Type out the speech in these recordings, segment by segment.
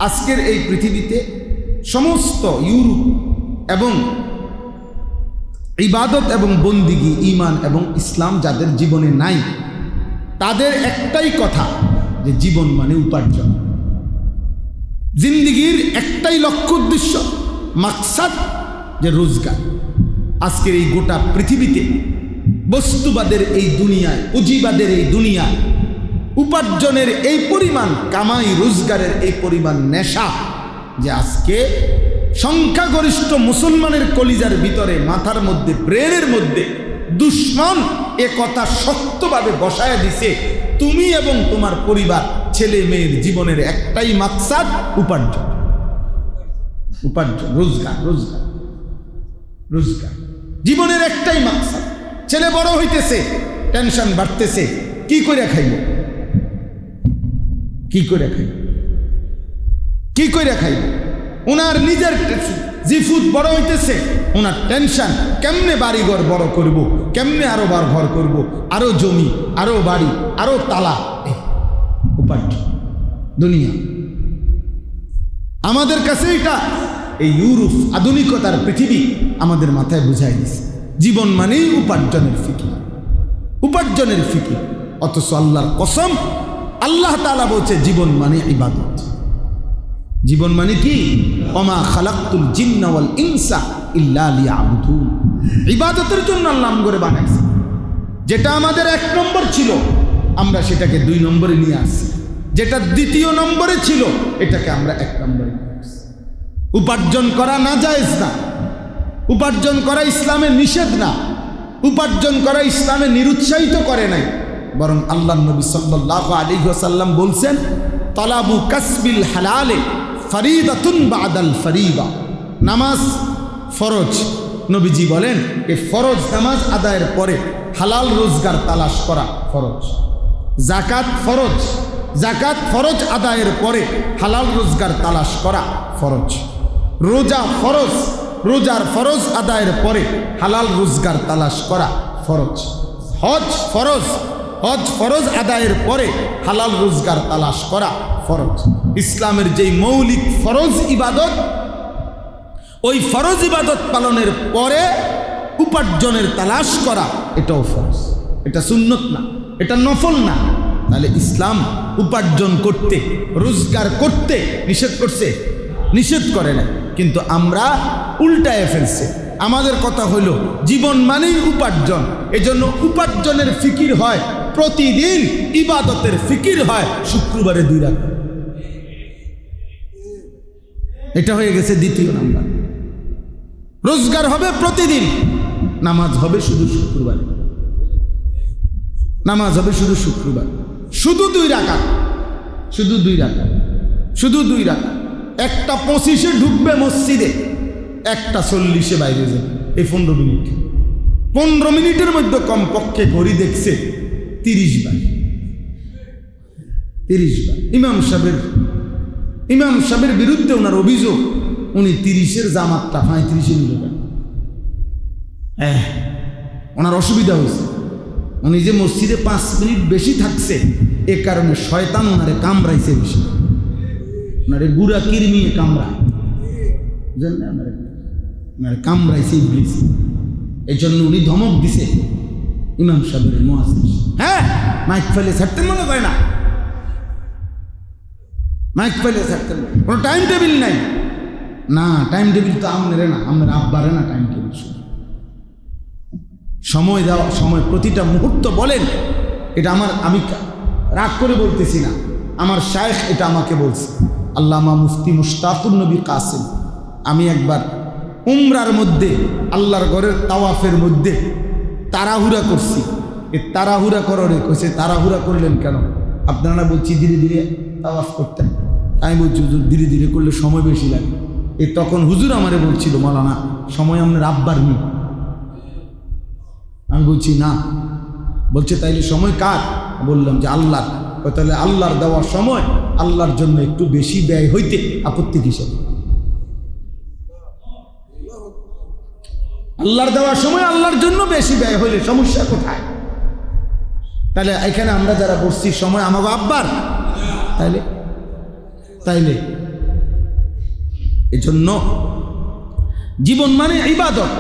আজকের এই পৃথিবীতে সমস্ত ইউরোপ এবং ইবাদত এবং বন্দিগি, ঈমান এবং ইসলাম যাদের জীবনে নাই, তাদের একটাই কথা যে জীবন মানে উপার্জন। জিন্দিগির একটাই লক্ষ্য, উদ্দেশ্য, মাকসাদ যে রোজগার। আজকের এই গোটা পৃথিবীতে বস্তুবাদের এই দুনিয়ায়, পুঁজিবাদের এই দুনিয়ায় উপার্জনের এই পরিমাণ কামাই, রোজগারের এই পরিমাণ নেশা যে আজকে সংখ্যাগরিষ্ঠ মুসলমানের কলিজার ভিতরে, মাথার মধ্যে, ব্রেনের মধ্যে দুশ্মন এ কথা শক্তভাবে বসায় দিছে, তুমি এবং তোমার পরিবার, ছেলে মেয়ের জীবনের একটাই মাকসাদ উপার্জন। উপার্জন, রোজগার, রোজগার, রোজগার, জীবনের একটাই মাকসাদ। ছেলে বড় হইতেছে, টেনশন বাড়তেছে, কি করে খাইব, কি করে খাইব, কি করে খাইব। ওনার নিজের জিফুত বড় হইতেছে, ওনার টেনশন কেমনে বাড়িঘর বড় করব, কেমনে আরো বার ঘর করব, আরো জমি, আরো বাড়ি, আরো তালা। উপার্জন, দুনিয়া। আমাদের কাছে এটা এই ইউরোপ আধুনিকতার পৃথিবী আমাদের মাথায় বুঝাই দিছে জীবন মানেই উপার্জনের ফিকির, উপার্জনের ফিকির। অথচ আল্লাহর কসম, আল্লাহ তাআলা বলছে জীবন মানে ইবাদত। জীবন মানে কি? ওমা খালাকতুল জিন্না ওয়াল ইনসা ইল্লা লিয়াবুদুন। ইবাদতের জন্য আল্লাহ করে বানাইছে। যেটা আমাদের 1 নম্বর ছিল, আমরা সেটাকে 2 নম্বরে নিয়ে আসছি। যেটা 2য় নম্বরে ছিল, এটাকে আমরা 1 নম্বরে নিয়ে আসছি। উপার্জন করা না জায়েজ না, উপার্জন করা ইসলামে নিষেধ না, উপার্জন করা ইসলামে নিরুৎসাহিত করে নাই, বরং আল্লাহর নবী সাল্লাল্লাহু আলাইহি ওয়াসাল্লাম বলছেন, তালাবু কাসবিল হালালে ফরিদাতুন বাদাল ফরিদা। নামাজ ফরজ, নবীজি বলেন এই ফরজ নামাজ আদায়ের পরে হালাল রোজগার তালাশ করা ফরজ। যাকাত ফরজ, যাকাত ফরজ আদায়ের পরে হালাল রোজগার তালাশ করা ফরজ। রোজা ফরজ, রোজার ফরজ আদায়ের পরে হালাল রোজগার তালাশ করা ফরজ। হজ ফরজ, হজ ফরজ আদায়ের পরে হালাল রোজগার তালাশ করা ফরজ। ইসলামের যেই মৌলিক ফরজ ইবাদত, ওই ফরজ ইবাদত পালনের পরে উপার্জনের তালাশ করা, এটাও ফরজ। এটা সুন্নত না, এটা নফল না। তাহলে ইসলাম উপার্জন করতে, রোজগার করতে নিষেধ করছে? নিষেধ করে না। কিন্তু আমরা উল্টায় ফেলছে। আমাদের কথা হলো জীবন মানেই উপার্জন, এজন্য উপার্জনের ফিকির হয় প্রতিদিন, ইবাদতের ফিকির হয় শুক্রবারে 2 রাকাত। এটা হয়ে গেছে 2য় নাম্বার। রোজগার হবে প্রতিদিন, নামাজ হবে শুধু শুক্রবার, নামাজ হবে শুধু শুক্রবার, শুধু 2 রাকাত, শুধু 2 রাকাত, শুধু 2 রাকাত। 1:25-এ ঢুকবে মসজিদে, 1:40-এ বাইরে যাবে। এই 15 মিনিট, 15 মিনিটের মধ্যে কমপক্ষে ঘড়ি দেখছে 30 বার, 30 বার। ইমাম সাহেবের বিরুদ্ধে ওনার অভিযোগ, উনি 30-এর জামাতটা 35-এ নিল। ওনার অসুবিধা হয়েছে, উনি যে মসজিদে 5 মিনিট বেশি থাকছে, এ কারণে শয়তান ওনারে কামড়াইছে বেশি, ওনারে গুড়া কিরমিয়ে কামড়ায়, বুঝলেন না? ওনারে কামড়াইছে ইবলিস। এই জন্য উনি ধমক দিছে ইমাম সাহেবের মুয়াজ্জিন। হ্যাঁ, মাইক ফেলে ছাড়তে মনে হয় না, মাইক ফেলে ছাড়তে কোনো টাইম টেবিল নাই। না, টাইম টেবিল তো আপনারে না, আপনার আব্বারে না টাইম টেবিল। সময় দেওয়া, সময় প্রতিটা মুহূর্ত বলেন। এটা আমি রাগ করে বলতেছি না, আমার শায়েখ এটা আমাকে বলছে, আল্লামা মুফতি মুশতাকুর নবী কাসিম। আমি একবার উমরার মধ্যে, আল্লাহর ঘরের তাওয়াফের মধ্যে তাড়াহুড়া করছি। এ তাড়াহুড়া করারে কইছে, তাড়াহুড়া করলেন কেন? আপনারা বলছি ধীরে ধীরে তাওয়াফ করতেন। আমি বলছি হুজুর ধীরে ধীরে করলে সময় বেশি লাগে। তখন হুজুর আমারে বলছিল, মাওলানা সময় আপনার আব্বার নেই। আমি বলছি না। বলছে তাইলে সময় কার? বললাম যে আল্লাহর। তাহলে আল্লাহর দেওয়ার সময় আল্লাহর জন্য একটু বেশি ব্যয় হইতে আপত্তি কিসের? আল্লাহর দেওয়ার সময় আল্লাহর জন্য বেশি ব্যয় হইলে সমস্যা কোথায়? তাহলে এখানে আমরা যারা বসছি সময় আমাকে আব্বার, তাইলে এজন্য জীবন মানে ইবাদত,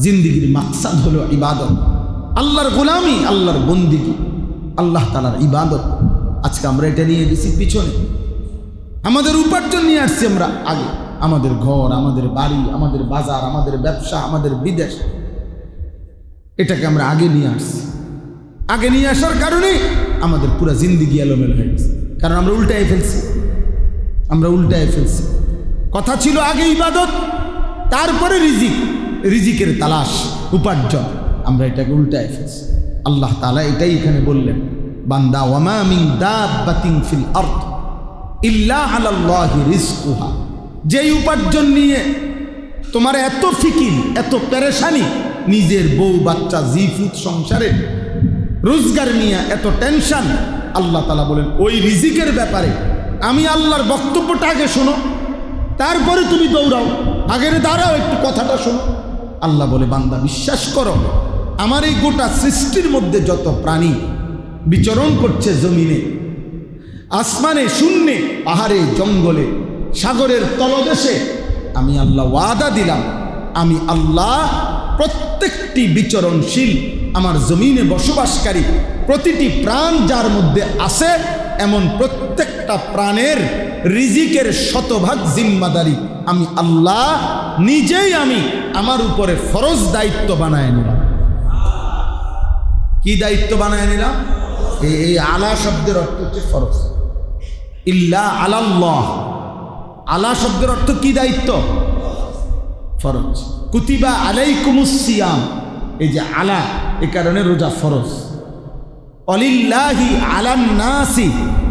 জিন্দিগির মাকসাদ হলো ইবাদত, আল্লাহর গোলামি, আল্লাহর বন্দিগি, আল্লাহ তাআলার ইবাদত। আজকে আমরা এটা নিয়ে গেছি পিছনে, আমাদের উপার্জন নিয়ে আসছি আমরা আগে, আমাদের ঘর, আমাদের বাড়ি, আমাদের বাজার, আমাদের ব্যবসা, আমাদের বিদেশ, এটাকে আমরা আগে নিয়ে আসছি। আগে নিয়ে আসার কারণে আমাদের পুরো জিন্দিগি এলোমেলো হয়ে গেছে, কারণ আমরা উল্টায় ফেলছি। কথা ছিল আগে ইবাদত, তারপরে রিজিক, রিজিকের তালাশ, উপার্জন, আমরা এটাকে উল্টায় ফেলছি। আল্লাহ তাআলা এটাই এখানে বললেন, বান্দা ওয়ামা মিন দাব্বাতিন ফিল আরদ ইল্লা আলাল্লাহি রিজকুহা। যেই উপার্জন নিয়ে তোমার এত ফিকির, এত পেরেশানি, নিজের বউ বাচ্চা জিফুত সংসারে রোজগার নিয়ে এত টেনশন, আল্লাহ তাআলা বলেন ওই রিজিকের ব্যাপারে আমি আল্লাহর বক্তব্যটা আগে শোনো, তারপরে তুমি দৌড়াও, আগের দাঁড়াও, একটু কথাটা শোনো। আল্লাহ বলে বান্দা বিশ্বাস করো, আমার এই গোটা সৃষ্টির মধ্যে যত প্রাণী বিচরণ করছে জমিনে, আসমানে, শূন্যে, পাহাড়ে, জঙ্গলে, সাগরের তলদেশে, আমি আল্লাহ ওয়াদা দিলাম, আমি আল্লাহ প্রত্যেকটি বিচরণশীল আমার জমিনে বসবাসকারী প্রতিটি প্রাণ যার মধ্যে আছে, এমন প্রত্যেকটা প্রাণের রিজিকের শতভাগ জিম্মাদারি আমি আল্লাহ নিজেই আমি আমার উপরে ফরজ দায়িত্ব বানায় নিলাম। কি দায়িত্ব বানায় নিলাম? এই আলা শব্দের অর্থ হচ্ছে ফরজ। ইল্লা আলাল্লাহ, আলা শব্দের অর্থ কি? দায়িত্ব, ফরজ। কুতিবা আলাইকুমুস সিয়াম, এই যে আলা, এই কারণে রোজা ফরজ। অলিল্লাহি আলান নাসি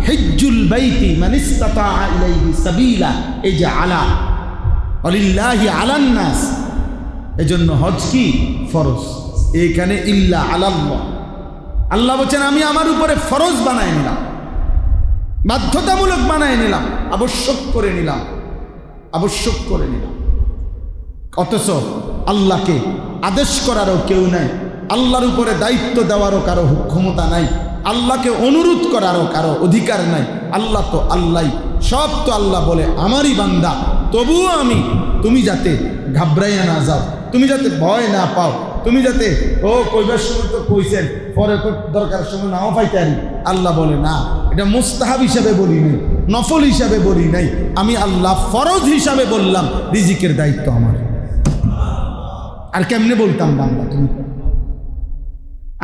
হিজ্জুল বাইতি মান ইসতাতা ইলাইহি সাবিলা, এই যে আলা, অলিল্লাহি আলান নাস, এজন্য হজ কি? ফরজ। এইখানে ইল্লা আলাল্লাহ, আল্লাহ বলছেন আমি আমার উপরে ফরজ বানায় নিলাম, বাধ্যতামূলক বানায় নিলাম, আবশ্যক করে নিলাম। অথচ আল্লাহকে আদেশ করারও কেউ নাই, আল্লাহর উপরে দায়িত্ব দেওয়ারও কারো ক্ষমতা নাই, আল্লাহকে অনুরোধ করারও কারো অধিকার নাই। আল্লাহ তো আল্লাহ, সব তো আল্লাহ বলে আমারই বান্দা। তবুও আমি, তুমি যাতে ঘাবড়াইয়া না যাও, তুমি যাতে ভয় না পাও, তুমি যাতে কইবার সময় তো কইছেন, পরে দরকার সময় নাও পাইতে পারি, আল্লাহ বলে না, এটা মুস্তাহাব হিসাবে বলি নাই, নফল হিসাবে বলি নাই, আমি আল্লাহ ফরজ হিসাবে বললাম, রিজিকের দায়িত্ব আমার। আর কেমনে বলতাম বান্দা তুমি,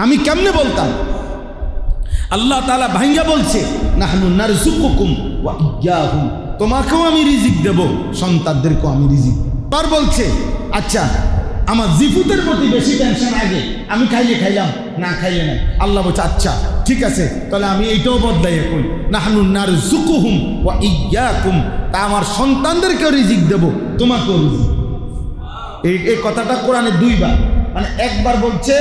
আমি কেমনে বলতাম? আল্লাহ তাআলা ভাঙ্গা বলছে, নাহনু নারযুকুকুম ওয়া ইয়্যাহুম, তোমাকেও আমি রিজিক দেব, সন্তানদেরকেও আমি রিজিক। আর বলছে আচ্ছা আমার জিফুতের প্রতি বেশি টেনশন আগে, আমি খাইলে খাইলাম, না খাইলে নাই। আল্লাহ বলছে আচ্ছা ঠিক আছে, তাহলে আমি এইটাও বদলাইয়া কই, নাহনু নারযুকুহুম ওয়া ইয়্যাকুম, তা আমার সন্তানদেরকেও রিজিক দেব, তোমাকেও রিজিক। এই কথাটা কোরআনে দুইবার, মানে একবার বলছে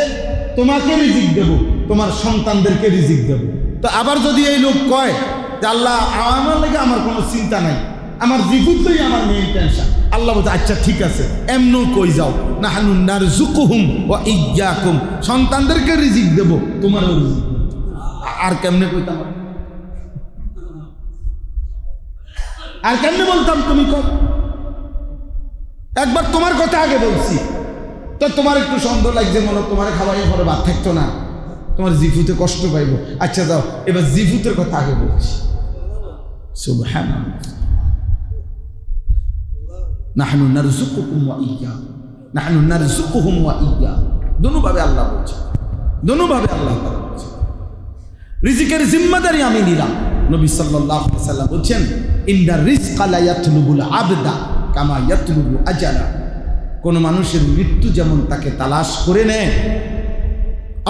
তোমাকে রিজিক দেব, তোমার সন্তানদেরকে রিজিক দেব। তো আবার যদি এই লোক কয় যে আল্লাহ আমার লাগে আমার কোনো চিন্তা নাই, আমার জিফুতই আমার মেইন টেনশন, আল্লাহ বলছে আচ্ছা ঠিক আছে, এমনও কই যাও, নাহনু নারযুকুহুম ওয়া ইয়্যাকুম, সন্তানদেরকে রিজিক দেব, তোমারও রিজিক। আর কেমনে কইতাম, আর কেমনে বলতাম তুমি কও? একবার তোমার কথা আগে বলছি, তো তোমার একটু সন্দেহ লাগছে, মনে তোমার খাওয়াইয়া পরে ভাত থাকতো না, তোমার জিফুতে কষ্ট পাইব। আচ্ছা যাও, এবার জিফুতের কথা আগে বলছি। সুবহানাল্লাহ, নাহনু নারযুকুকুম ওয়া ইয়্যাহুম, নাহনু নারযুকুহুম ওয়া ইয়্যাহুম, দুভাবে আল্লাহ বলছে, দুভাবে আল্লাহ বলছে রিজিকের জিম্মাদারি আমি নিলাম। নবী সাল্লাল্লাহু আলাইহি ওয়াসাল্লাম বলছেন, ইন্নার রিজকা লা ইয়াতলুবুল আবদা কামা ইয়াতলুবু আজালা, কোন মানুষের মৃত্যু যেমন তাকে তালাশ করে নেয়,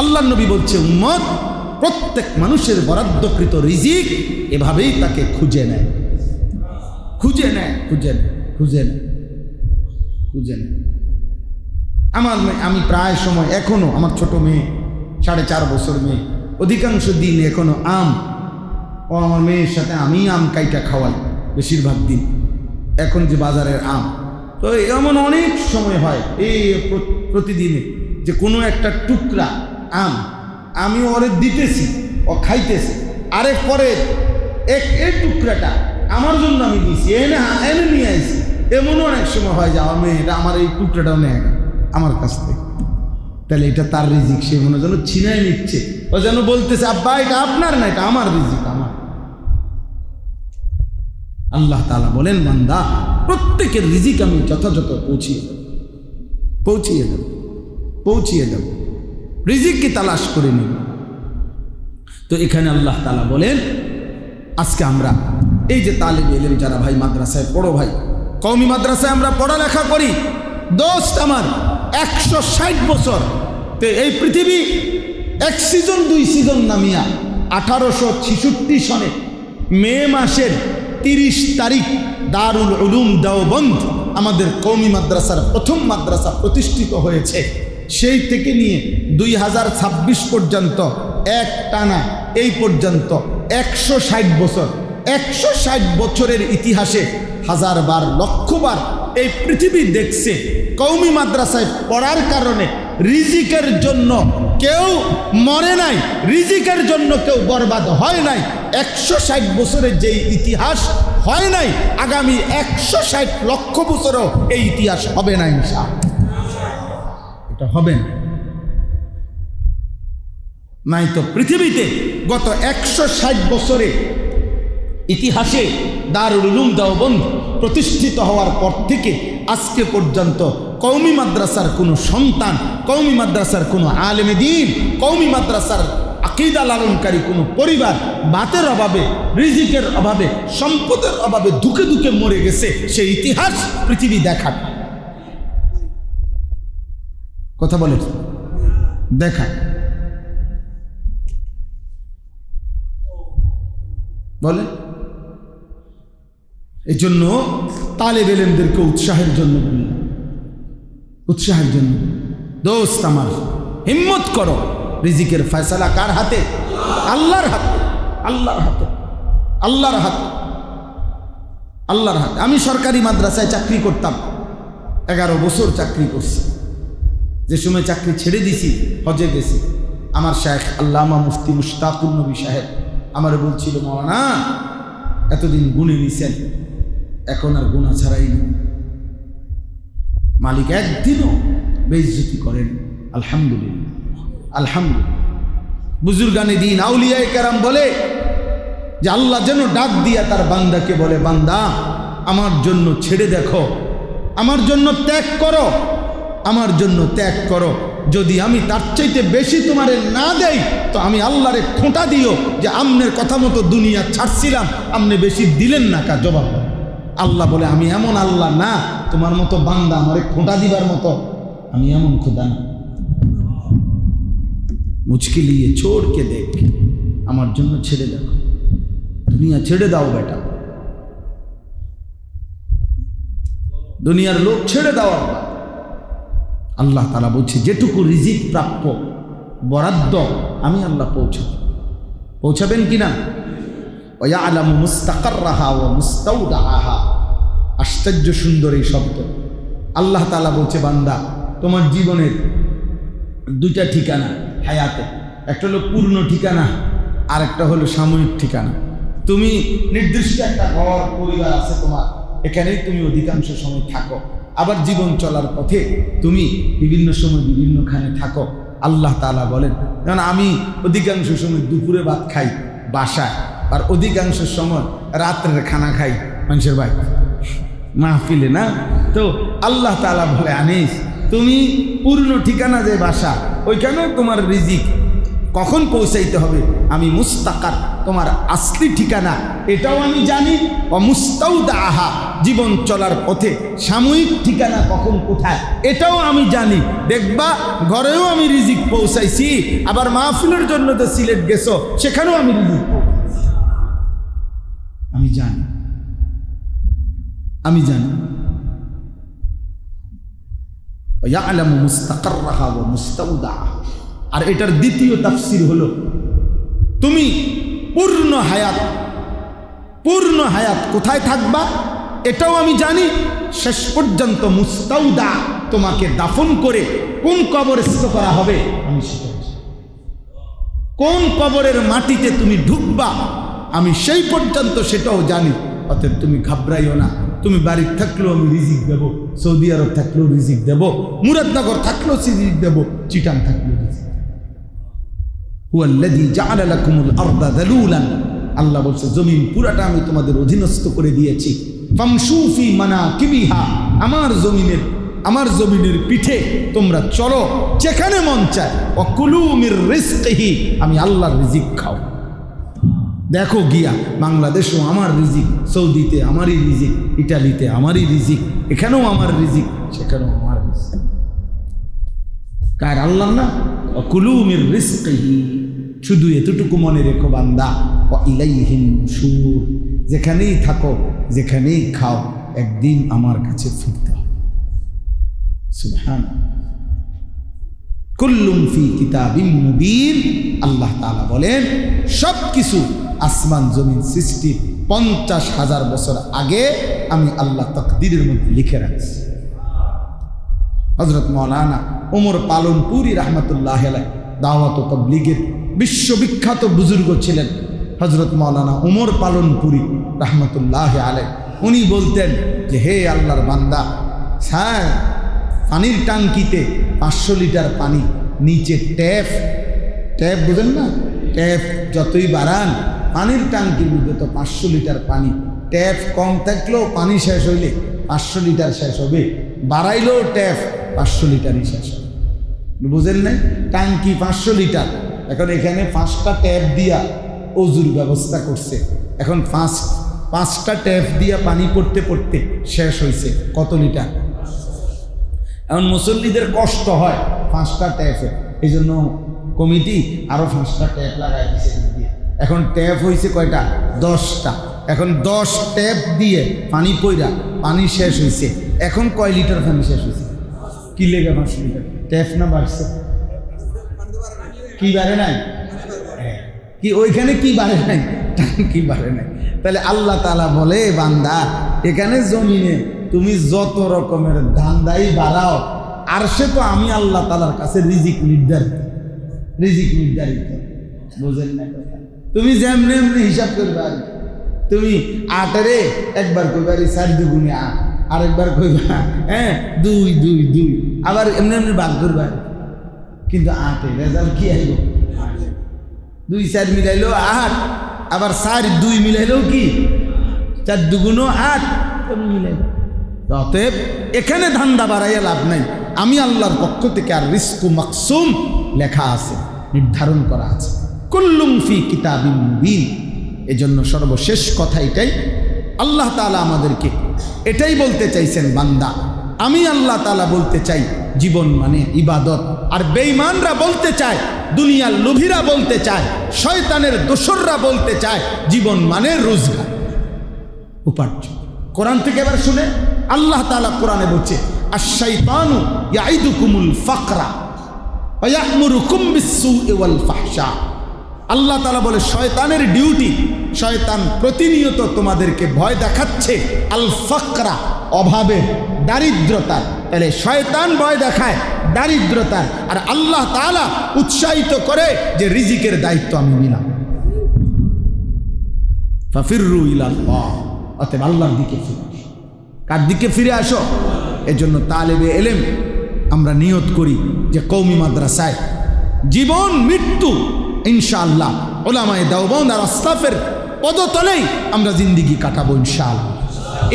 আল্লাহ নবী বলছে উম্মত প্রত্যেক মানুষের বরাদ্দকৃত রিজিক এভাবেই তাকে খুঁজে নেয়। আমি প্রায় সময় এখনো, আমার ছোট মেয়ে 4.5 বছর মেয়ে, অধিকাংশ দিন এখনো ও আমার মেয়ের সাথে আমি আম কাইটা খাওয়াই বেশিরভাগ দিন, এখন যে বাজারের আম। তো এমন অনেক সময় হয় এই প্রতিদিনে যে কোনো একটা টুকরা আম আমি ওরে দিতেছি, ও খাইতেছে, আরে পরে এই টুকরাটা আমার জন্য আমি দিয়েছি, এনে নিয়ে আসি, এমনও অনেক সময় হয় যে আমি এটা আমার এই টুকরাটাও নেয় আমার কাছ থেকে, তাহলে এটা তার রিজিক, সে মনে যেন ছিনাই নিচ্ছে, ও যেন বলতেছে আব্বা এটা আপনার না, এটা আমার রিজিক, আমার। আল্লাহ তাআলা বলেন বান্দা প্রত্যেকের রিজিক আমি যথাযথ পৌঁছিয়ে দেব, রিজিককে তালাশ করে নিব। তো এখানে আল্লাহ তাআলা বলেন আজকে আমরা এই যে তালিবে ইলম যারা ভাই মাদ্রাসায় পড়ো, ভাই কওমি মাদ্রাসায় আমরা পড়ালেখা করি, দোস্ত আমার 160 বছর তো এই পৃথিবী 1 সিজন 2 সিজন নামিয়া 1866 সনে মে মাসের 30 তারিখ দারুল উলুম দেওবন্দ আমাদের কওমি মাদ্রাসার প্রথম মাদ্রাসা প্রতিষ্ঠিত হয়েছে। সেই থেকে নিয়ে 2026 পর্যন্ত এক টানা এই পর্যন্ত 160 বছর, 160 বছরের ইতিহাসে হাজারবার লক্ষবার এই পৃথিবী দেখছে কওমি মাদ্রাসায় পড়ার কারণে রিজিকের জন্য কেউ মরে নাই, রিজিকের জন্য কেউ বরবাদ হয় নাই। 160 বছরের যেই ইতিহাস হয় নাই, আগামী 160 লক্ষ বছরও এই ইতিহাস হবে না ইনশাআল্লাহ। এটা হবে না, নাই তো পৃথিবীতে গত 160 বছরে ইতিহাসে দারুল উলুম দেওবন্দ প্রতিষ্ঠিত হওয়ার পর থেকে আজকে পর্যন্ত কওমি মাদ্রাসার কোনো সন্তান, কওমি মাদ্রাসার কোনো আলেমে দ্বীন, কওমি মাদ্রাসার আকীদা লালনকারী কোনো পরিবার ভাতের অভাবে, রিজিকের অভাবে, সম্পদের অভাবে ধুকে ধুকে মরে গেছে, সেই ইতিহাস পৃথিবী দেখাক। কথা বলে দেখা বলে। এই জন্য তালেবে ইলমদেরকে উৎসাহের জন্য বলি, উৎসাহের জন্য দোস্ত আমার হিম্মত করো। রিজিকের ফয়সালা কার হাতে? আল্লাহর হাতে, আল্লাহর হাতে, আল্লাহর হাতে, আল্লাহর হাতে। আমি সরকারি মাদ্রাসায় চাকরি করতাম, 11 বছর চাকরি করছি। যে সময় চাকরি ছেড়ে দিছি, হজে গেছি, আমার শায়েখ আল্লামা মুফতি মুশতাকুর নবী সাহেব আমার বলছিল, মাওলানা এতদিন গুণে নিছেন, এখন আর গুণা ছাড়াই না। মালিক একদিনও বেইজ্জতি করেন। আলহামদুলিল্লাহ, আলহামদুলিল্লাহ। বুজুর্গানে দিন আউলিয়ায়ে কেরাম বলে যে আল্লাহ যেন ডাক দিয়া তার বান্দাকে বলে, বান্দা আমার জন্য ছেড়ে দেখো, আমার জন্য ত্যাগ করো, আমার জন্য ত্যাগ করো। যদি আমি তার চাইতে বেশি তোমারে না দেই তো আমি আল্লাহরে খোঁটা দিও যে আমনের কথা মতো দুনিয়া ছাড়ছিলাম, আমনে বেশি দিলেন না, কা জবাব। আল্লাহ বলে আমি এমন আল্লাহ না, তোমার মতো বান্দা আমারে খোঁটা দিবার মতো আমি এমন খোদা না। মুচকে লিয়ে ছোড়কে দেখ, আমার জন্য ছেড়ে দেখো, দুনিয়া ছেড়ে দাও বেটা, দুনিয়ার লোক ছেড়ে দাও। আল্লাহ তাআলা বলছে যেটুকু রিজিক প্রাপ্য বরাদ্দ আমি আল্লাহ পৌঁছাবেন কিনা? ওয়ায়ালামু মুস্তাকাররাহা ওয়া মুস্তাওদাআহা। আশ্চর্য সুন্দর এই শব্দ। আল্লাহ তাআলা বলছে বান্দা তোমার জীবনের 2টা ঠিকানা হায়াতে, একটা হলো পূর্ণ ঠিকানা, আর একটা হলো সাময়িক ঠিকানা। তুমি নির্দিষ্ট একটা ঘর পরিবার আছে তোমার, এখানেই তুমি অধিকাংশ সময় থাকো। আবার জীবন চলার পথে তুমি বিভিন্ন সময় বিভিন্নখানে থাকো। আল্লাহ তাআলা বলেন, কারণ আমি অধিকাংশ সময় দুপুরে ভাত খাই বাসায়, আর অধিকাংশ সময় রাত্রের খানা খাই মানুষের বাড়ি মাহফিলে, না? তো আল্লাহ তাআলা বলে, আনিস তুমি পূর্ণ ঠিকানা যে বাসা, ওইখানেও তোমার রিজিক কখন পৌঁছাইতে হবে আমি মুস্তাকার, তোমার আসলি ঠিকানা এটাও আমি জানি। মুস্তাওদাআহা, জীবন চলার পথে সাময়িক ঠিকানা কখন কোথায় এটাও আমি জানি। দেখবা ঘরেও আমি রিজিক পৌঁছাইছি, আবার মাহফিলের জন্য তো সিলেট গেছো, সেখানেও আমি রিজিক আমি জানি, আমি জানি। ইয়ালামু মুস্তাকাররাহা ওয়া মুস্তাওদাআহা। আর এটার দ্বিতীয় তাফসীর হলো তুমি পূর্ণ হায়াত কোথায় থাকবা এটাও আমি জানি। শেষ পর্যন্ত মুস্তাওদা, তোমাকে দাফন করে কোন কবরস্থ করা হবে আমি সেটা জানি। কোন কবরের মাটিতে তুমি ঢুকবা আমি সেই পর্যন্ত সেটাও জানি। অতএব তুমি ঘাবড়াইও না, তুমি বাড়িতে থাকলেও আমি রিজিক দেব, সৌদি আরব থাকলেও রিজিক দেব, মুরাদনগর থাকলেও রিজিক দেব, চিটাং থাকলেও রিজিক। হুয়াল্লাযী জাআলা লাকুমুল আরদা যালুলান, আল্লাহ বলছে জমিন পুরাটা আমি তোমাদের অধীনস্থ করে দিয়েছি। ফামশু ফি মানাকিবিহা, আমার জমিনের পিঠে তোমরা চলো যেখানে মন চায়। ওয়াকুলু মির রিজকিহি, আমি আল্লাহর রিজিক খাও। দেখো গিয়া বাংলাদেশও আমার রিজিক, সৌদিতে আমারই রিজিক, ইটালিতে আমারই রিজিক, এখানেও আমার রিজিক, সেখানেও আমার রিজিক। কার? আল্লাহ না। ওয়াকুলু মির রিজকিহি, শুধু এতটুকু মনে রেখো বান্দা, ওয়া ইলাইহিন নুশুর, যেখানেই থাকো যেখানেই খাও একদিন আমার কাছে ফিরতে হবে। সুবহান। কুল্লুম ফি কিতাবিম মুবিন, আল্লাহ তাআলা বলেন সব কিছু আসমান জমিন সৃষ্টি 50,000 বছর আগে আমি আল্লাহ তাকদীরের মধ্যে লিখে রাখছি। হযরত মাওলানা ওমর পালনপুরি রাহমাতুল্লাহ আলাইহি দাওয়াত ও তাবলীগের বিশ্ববিখ্যাত বুজুর্গ ছিলেন হযরত মাওলানা ওমর পালনপুরি রাহমাতুল্লাহ আলাইহি। উনি বলতেন যে হে আল্লাহর বান্দা, হ্যাঁ পানির টাঙ্কিতে 500 লিটার পানি, নিচে ট্যাপ বুঝেন না, ট্যাপ যতই বাড়ান পানির টাঙ্কির মধ্যে তো 500 লিটার পানি, ট্যাপ কম থাকলেও পানি শেষ হইলে 500 লিটার শেষ হবে, বাড়াইলেও ট্যাপ 500 লিটারই শেষ হবে। বুঝেন নাই? টাঙ্কি 500 লিটার, এখন এখানে 5টা ট্যাপ দিয়া অজুর ব্যবস্থা করছে, এখন 5টা ট্যাপ দিয়া পানি পড়তে পড়তে শেষ হয়েছে কত লিটার। এখন মুসল্লিদের কষ্ট হয় 5টা ট্যাপে, এই জন্য কমিটি আরো 5টা ট্যাপ লাগাই দিচ্ছে। এখন ট্যাপ হয়েছে কয়টা? 10টা। এখন 10 ট্যাপ দিয়ে পানি পইরা পানি শেষ হয়েছে, এখন কয় লিটার পানি শেষ হয়েছে? কি লেগে 5 লিটার? ট্যাপ না বাড়ছে? কি বাড়ে নাই? কি ওইখানে কি বাড়ে নাই? কি বাড়ে নাই? তাহলে আল্লাহ তাআলা বলে বান্দা, এখানে জমিনে তুমি যত রকমের ধান্দাই বাড়াও, আর সে তো আমি আল্লাহ তাআলার কাছে রিজিক নির্ধারিত। বুঝেন না? তুমি যেমনি এমনি হিসাব করবা, তুমি 8-এ একবার কইবা 4 দুগুণে 8, আরেকবার কইবা 2, আবার এমনি এমনি ভাগ করবা, কিন্তু 8-এ রেজাল্ট কি আইব? 2-4 মিলাইলো 8, আবার 4-2 মিলাইলেও কি 4 দুগুণও 8 মিলাইলো। অতএব এখানে ধান্দা বাড়াইয়া লাভ নাই। আমি আল্লাহর পক্ষ থেকে আর রিজকু মাকসুম লেখা আছে, নির্ধারণ করা আছে। কুল্লুম ফি কিতাবিম মুবিন। এজন্য সর্বশেষ কথা এটাই, আল্লাহ তাআলা আমাদেরকে এটাই বলতে চাইছেন, বান্দা আমি আল্লাহ তাআলা বলতে চাই জীবন মানে ইবাদত। আর বেঈমানরা বলতে চায়, দুনিয়ার লোভীরা বলতে চায়, শয়তানের দোসররা বলতে চায় জীবন মানে রোজগার, উপার্জন। কোরআন থেকে এবার শুনে আল্লাহ তাআলা কোরআনে বলছে, আশ-শাইতানু ইয়াইদুকুমুল ফাকরা ওয়া ইয়া'মুরুকুম বিস-সু'i ওয়াল ফাহশা। আল্লাহ তাআলা বলে শয়তানের ডিউটি, শয়তান প্রতিনিয়ত তোমাদেরকে ভয় দেখাচ্ছে আল ফাকরা, অভাবের, দারিদ্রতার। তাহলে শয়তান ভয় দেখায় দারিদ্রতার, আর আল্লাহ তাআলা উৎসাহিত করে যে রিজিকের দায়িত্ব আমি নিলাম। ফাফিররু ইলাল্লাহ, অতএব আল্লাহর দিকে ফিরে আসো। কার দিকে ফিরে আসো? এজন্য তালেবে এলেম আমরা নিয়ত করি যে কওমি মাদ্রাসায় জীবন মৃত্যু ইনশাআল্লাহ উলামায়ে দেওবন্দ আর আসলাফের পদতলেই আমরা জিন্দেগি কাটাবো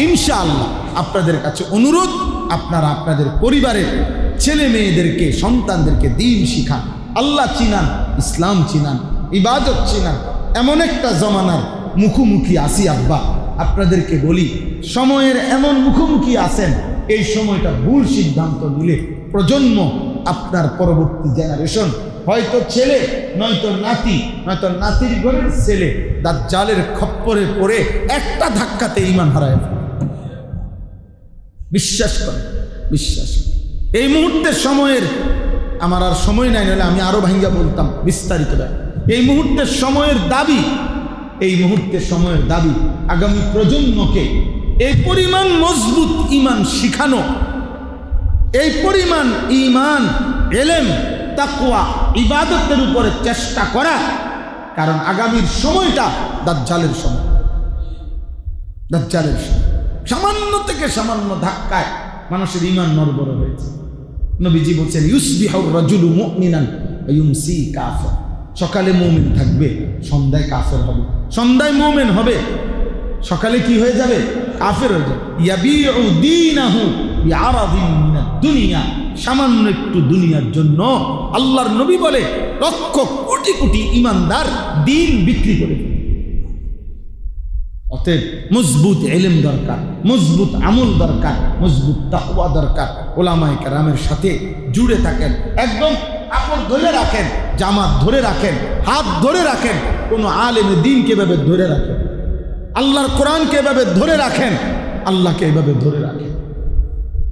ইনশাআল্লাহ। আপনাদের কাছে অনুরোধ, আপনারা আপনাদের পরিবারের ছেলে মেয়েদেরকে, সন্তানদেরকে দ্বীন শিখান, আল্লাহ চিনান, ইসলাম চিনান, ইবাদত চিনান। এমন একটা জমানার মুখোমুখি আসি আব্বা, আপনাদেরকে বলি সময়ের এমন মুখোমুখি আছেন, এই সময়টা ভুল সিদ্ধান্ত নিলে প্রজন্ম, আপনার পরবর্তী জেনারেশন, হয়তো ছেলে নয়তো নাতি, নয়তো নাতির ঘরের ছেলে দাজ্জালের খপ্পরে পড়ে একটা ধাক্কাতে ঈমান হারায় ফেলে। বিশ্বাস করেন, বিশ্বাস করেন। এই মুহূর্তের সময়ের, আমার আর সময় নাই, নাহলে আমি আরো ভাঙ্গা বলতাম বিস্তারিত। এই মুহূর্তের সময়ের দাবি, এই মুহূর্তের সময়ের দাবি আগামী প্রজন্মকে এই পরিমাণ মজবুত ঈমান শিখানো, এই পরিমাণ ঈমান, ইলম, তাকওয়া, ইবাদতের উপরে চেষ্টা করা। কারণ আগামীর সময়টা দাজ্জালের সময়, দাজ্জালের সময়। সামান্য থেকে সামান্য ধাক্কায় মানুষের ঈমান নড়বড় হয়েছে। নবীজি বলছেন ইউসবিহুর রাজুলু মুমিনান ওয়া ইউমসি কাফির। সকালে মুমিন থাকবে, সন্ধ্যায় কাফের হবে। সন্ধ্যায় মুমিন হবে, সকালে কি হয়ে যাবে? কাফের হয়ে যাবে। ইয়াবিউ দীনাহু বিআরাদিন মিনাদ দুনিয়া। সামান্য একটু দুনিয়ার জন্য আল্লাহর নবী বলে লক্ষ কোটি কোটি ইমানদার দিন বিক্রি করে দেবে। অতএব মজবুত ইলম দরকার, মজবুত আমল দরকার, মজবুত তাকওয়া দরকার। ওলামায়ে কেরামের সাথে জুড়ে থাকেন, একদম আপন ধরে রাখেন, জামাত ধরে রাখেন, হাত ধরে রাখেন। কোন আলেম দ্বীনকে এভাবে ধরে রাখেন, আল্লাহর কোরআনকে এভাবে ধরে রাখেন, আল্লাহকে এভাবে ধরে রাখেন,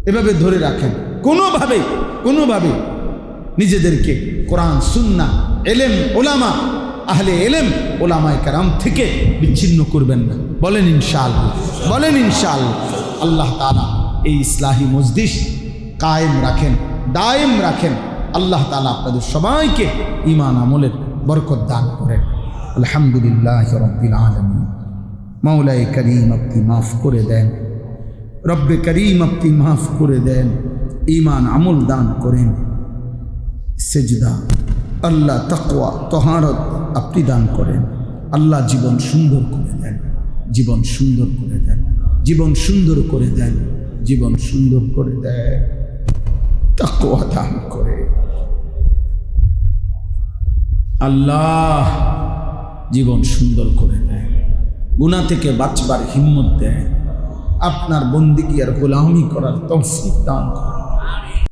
এভাবে ধরে রাখেন। কোনোভাবে নিজেদেরকে কোরআন সুন্নাহ ইলম উলামা আহলে ইলম ওলামায়ে কেরাম থেকে বিচ্ছিন্ন করবেন না। বলেন ইনশাআল্লাহ, বলেন ইনশাআল্লাহ। আল্লাহ তাআলা এই ইসলাহি মজলিস কায়েম রাখেন, দায়েম রাখেন। আল্লাহ তাআলা আপনাদের সবাইকে ঈমান আমলের বরকত দান করেন। আলহামদুলিল্লাহি রাব্বিল আলামিন। মাওলায়ে করিম আপনি মাফ করে দেন, রব্বে করিম আপনি মাফ করে দেন, ঈমান আমল দান করেন, সেজদা আল্লাহ তাকওয়া তহারত আপনি দান করেন। আল্লাহ জীবন সুন্দর করে দেন, জীবন সুন্দর করে দেন, জীবন সুন্দর করে দেন, জীবন সুন্দর করে দেন, তাকওয়া দান করে। আল্লাহ জীবন সুন্দর করে দেন, গুনাহ থেকে বাঁচবার হিম্মত দেন, আপনার বন্দিগি আর গোলামি করার তৌফিক দান করেন।